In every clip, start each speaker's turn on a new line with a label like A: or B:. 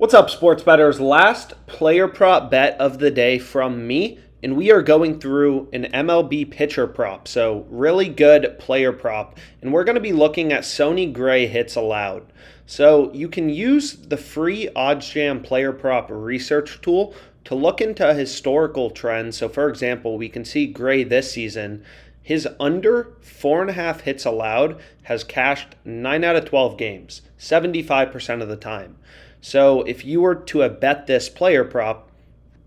A: What's up, sports bettors? Last player prop bet of the day from me, and we are going through an MLB pitcher prop. So, really good player prop. And we're going to be looking at Sonny Gray hits allowed. So, you can use the free OddsJam player prop research tool to look into historical trends. So, for example, we can see Gray this season. His under 4.5 hits allowed has cashed 9 out of 12 games, 75% of the time. So if you were to have bet this player prop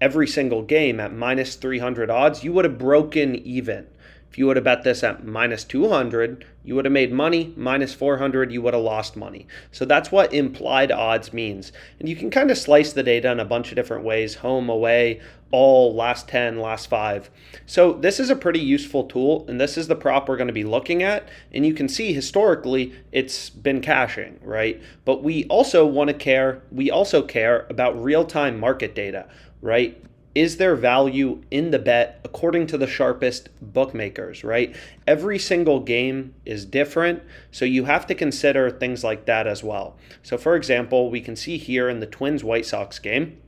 A: every single game at minus 300 odds, you would have broken even. If you would have bet this at minus 200, you would have made money. Minus 400, you would have lost money. So that's what implied odds means. And you can kind of slice the data in a bunch of different ways: home, away, all, last 10, last 5. So this is a pretty useful tool, and this is the prop we're going to be looking at. And you can see historically it's been cashing, right? But we also care about real-time market data, right? Is there value in the bet according to the sharpest bookmakers, right? Every single game is different, so you have to consider things like that as well. So for example, we can see here in the Twins-White Sox game,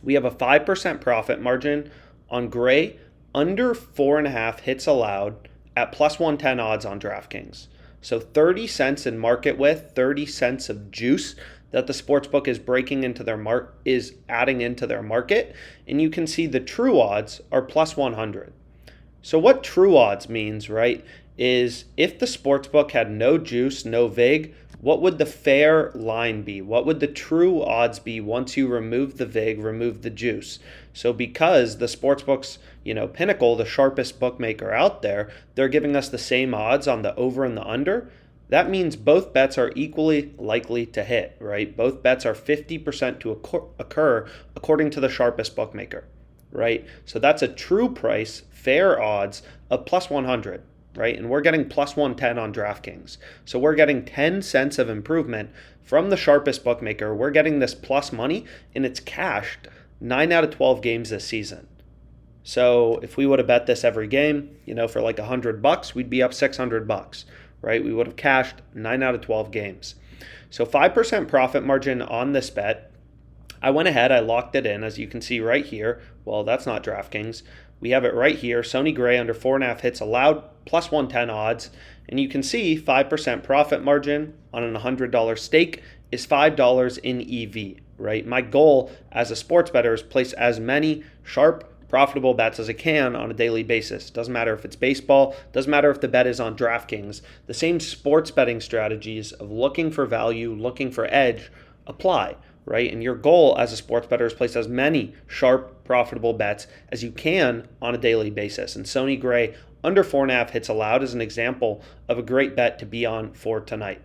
A: we have a 5% profit margin on Gray under 4.5 hits allowed at plus 110 odds on DraftKings. So 30 cents in market width, 30 cents of juice that the sportsbook is adding into their market, and you can see the true odds are plus 100. So what true odds means, right, is if the sportsbook had no juice, no vig, what would the fair line be? What would the true odds be once you remove the vig, remove the juice? So because the sportsbook's, Pinnacle, the sharpest bookmaker out there, they're giving us the same odds on the over and the under. That means both bets are equally likely to hit, right? Both bets are 50% to occur according to the sharpest bookmaker, right? So that's a true price, fair odds of plus 100, right? And we're getting plus 110 on DraftKings. So we're getting 10 cents of improvement from the sharpest bookmaker. We're getting this plus money, and it's cashed 9 out of 12 games this season. So if we would have bet this every game, for like $100, we'd be up $600. Right? We would have cashed 9 out of 12 games. So 5% profit margin on this bet. I went ahead, I locked it in, as you can see right here. Well, that's not DraftKings. We have it right here. Sonny Gray under 4.5 hits allowed, plus 110 odds. And you can see 5% profit margin on an $100 stake is $5 in EV, right? My goal as a sports bettor is place as many sharp, profitable bets as I can on a daily basis. Doesn't matter if it's baseball, doesn't matter if the bet is on DraftKings. The same sports betting strategies of looking for value, looking for edge apply, right? And your goal as a sports bettor is place as many sharp, profitable bets as you can on a daily basis. And Sonny Gray under 4.5 hits allowed is an example of a great bet to be on for tonight.